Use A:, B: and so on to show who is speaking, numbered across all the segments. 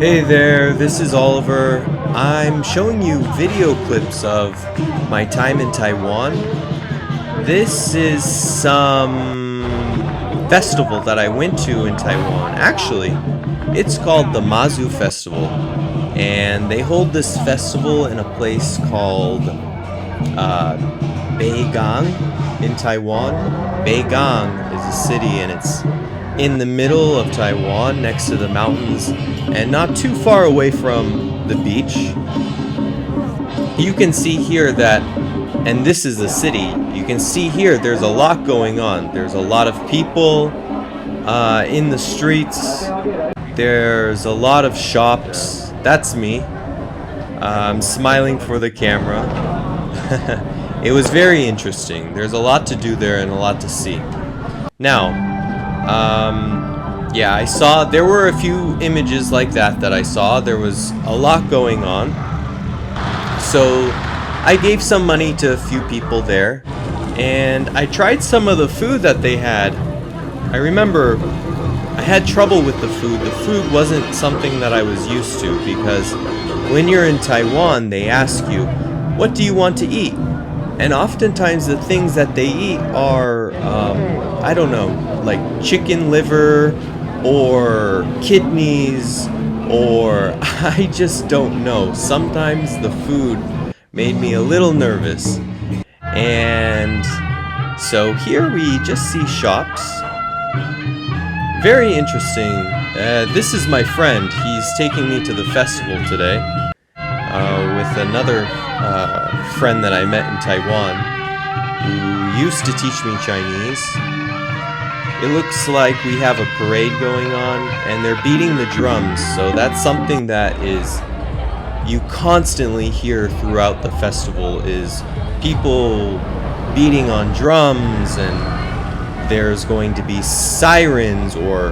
A: Hey there, this is Oliver. I'm showing you video clips of my time in Taiwan. This is some festival that I went to in Taiwan. Actually, it's called the Mazu Festival. And they hold this festival in a place called Beigang in Taiwan. Beigang is a city and it's in the middle of Taiwan next to the mountains and not too far away from the beach. You can see here that, and this is the city, you can see here there's a lot going on. There's a lot of people in the streets. There's a lot of shops. That's me. I'm smiling for the camera. It was very interesting. There's a lot to do there and a lot to see. Now, yeah, I saw, there were a few images like that I saw. There was a lot going on. So I gave some money to a few people there, and I tried some of the food that they had. I remember I had trouble with the food. The food wasn't something that I was used to, because when you're in Taiwan, they ask you, what do you want to eat? And oftentimes the things that they eat are, I don't know, like chicken liver or kidneys, or I just don't know. Sometimes the food made me a little nervous. And so here we just see shops. Very interesting. This is my friend. He's taking me to the festival today with another friend that I met in Taiwan who used to teach me Chinese. It looks like we have a parade going on and they're beating the drums, so that's something that is you constantly hear throughout the festival, is people beating on drums, and there's going to be sirens or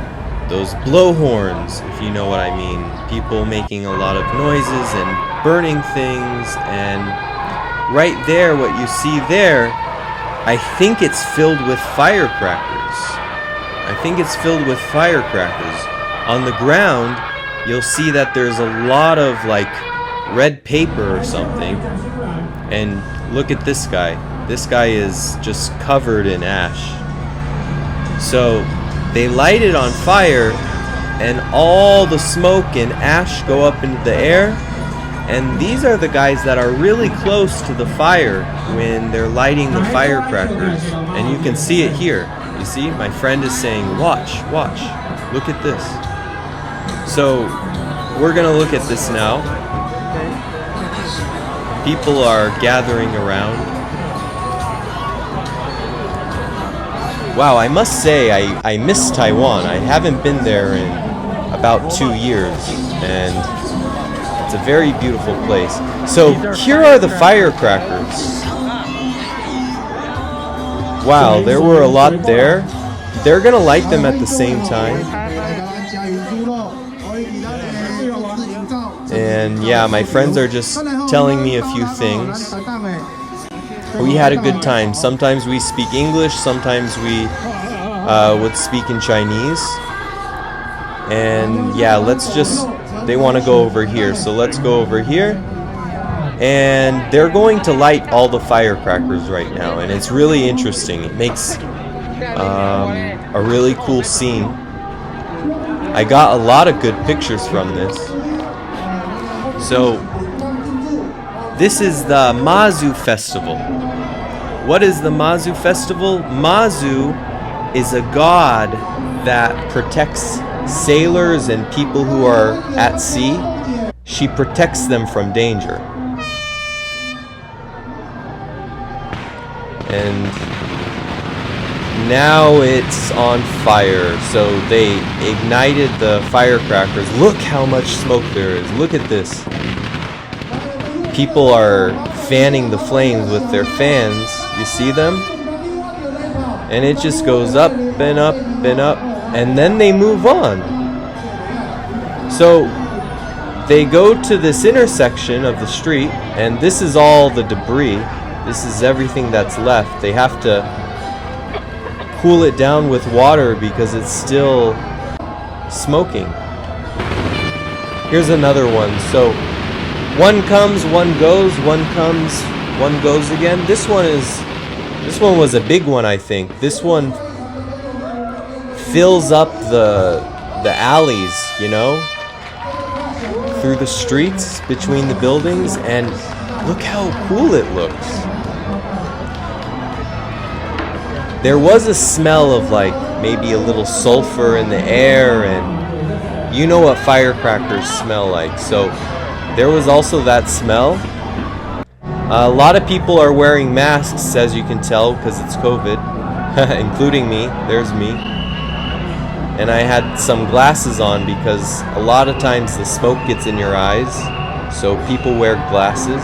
A: those blowhorns, if you know what I mean. People making a lot of noises and burning things, and right there, what you see there, I think it's filled with firecrackers. I think it's filled with firecrackers. On the ground, you'll see that there's a lot of like red paper or something. And look at this guy. This guy is just covered in ash. So they light it on fire, and all the smoke and ash go up into the air. And these are the guys that are really close to the fire when they're lighting the firecrackers. And you can see it here. You see, my friend is saying, watch, watch, look at this. So we're gonna look at this now. People are gathering around. Wow, I must say I miss Taiwan. I haven't been there in about 2 years, and it's a very beautiful place. So here are the firecrackers. Wow, there were a lot there. They're gonna light them at the same time. And yeah, my friends are just telling me a few things. We had a good time. Sometimes we speak English, sometimes we would speak in Chinese. And yeah, they want to go over here, so let's go over here. And they're going to light all the firecrackers right now, and it's really interesting. It makes a really cool scene. I got a lot of good pictures from this. So this is the Mazu Festival. What is the Mazu Festival? Mazu is a god that protects sailors and people who are at sea. She protects them from danger. And now it's on fire. So they ignited the firecrackers. Look how much smoke there is. Look at this. People are fanning the flames with their fans. You see them? And it just goes up and up and up. And then they move on. So they go to this intersection of the street, and this is all the debris. This is everything that's left. They have to cool it down with water because it's still smoking. Here's another one. So one comes, one goes, one comes, one goes again. This one was a big one, I think. This one fills up the alleys, you know, through the streets between the buildings, and look how cool it looks. There was a smell of like maybe a little sulfur in the air, and you know what firecrackers smell like, so there was also that smell. A lot of people are wearing masks, as you can tell, because it's COVID, including me. There's me. And I had some glasses on because a lot of times the smoke gets in your eyes, so people wear glasses.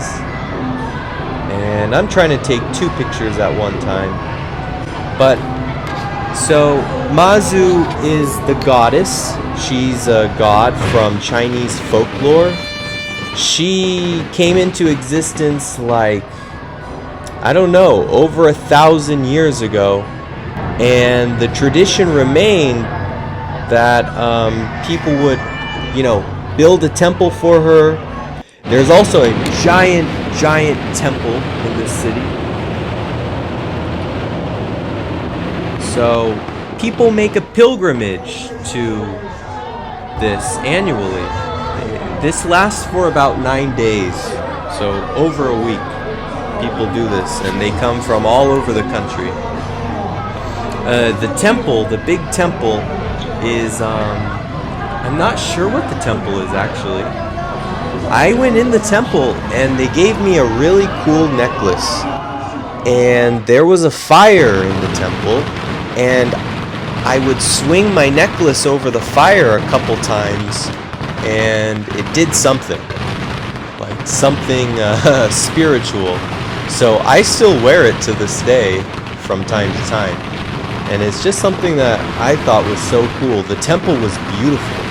A: And I'm trying to take 2 pictures at one time. But so Mazu is the goddess. She's a god from Chinese folklore. She came into existence like, I don't know, over 1,000 years ago, and the tradition remained that people would, you know, build a temple for her. There's also a giant temple in this city. So people make a pilgrimage to this annually. This lasts for about 9 days, so over a week people do this, and they come from all over the country. The temple, the big temple, is I'm not sure what the temple is actually. I went in the temple and they gave me a really cool necklace, and there was a fire in the temple, and I would swing my necklace over the fire a couple times and it did something, like something spiritual. So I still wear it to this day from time to time. And it's just something that I thought was so cool. The temple was beautiful,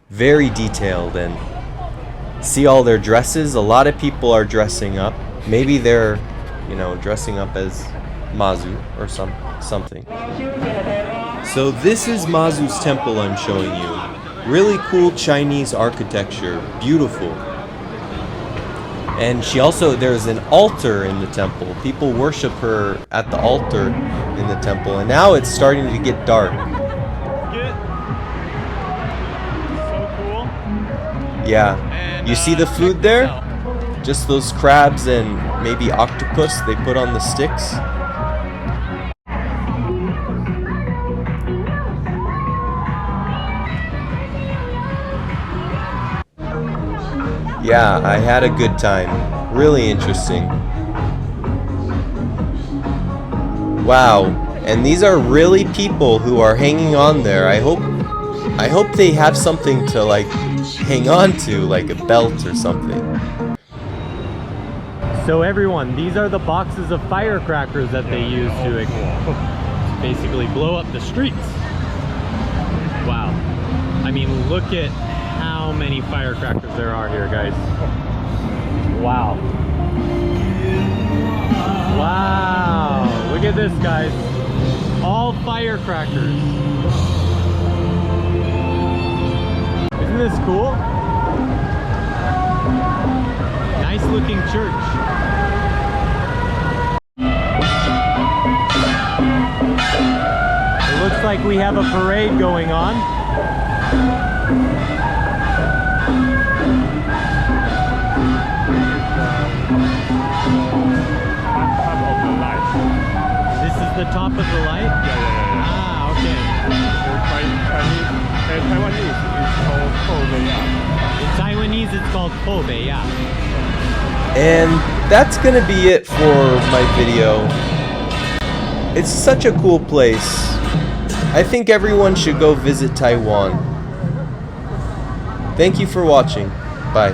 A: very detailed, and see all their dresses. A lot of people are dressing up. Maybe they're, you know, dressing up as Mazu or something. So this is Mazu's temple I'm showing you. Really cool Chinese architecture, beautiful. And she also, there's an altar in the temple. People worship her at the altar in the temple, and now it's starting to get dark.
B: So cool.
A: Yeah. You see the food there? Just those crabs and maybe octopus they put on the sticks. Yeah, I had a good time. Really interesting. Wow. And these are really people who are hanging on there. I hope they have something to like hang on to, like a belt or something.
B: So everyone, these are the boxes of firecrackers that they use to basically blow up the streets. Wow. I mean, look at how many firecrackers there are here, guys. Wow. Wow. Look at this, guys. All firecrackers. Isn't this cool? Nice looking church. It looks like we have a parade going on. This is the top of the light?
C: Yeah.
B: Ah, okay.
C: In Taiwanese, it's called Kobe.
B: In Taiwanese, it's called Kobe, yeah.
A: And that's gonna be it for my video. It's such a cool place. I think everyone should go visit Taiwan. Thank you for watching. Bye.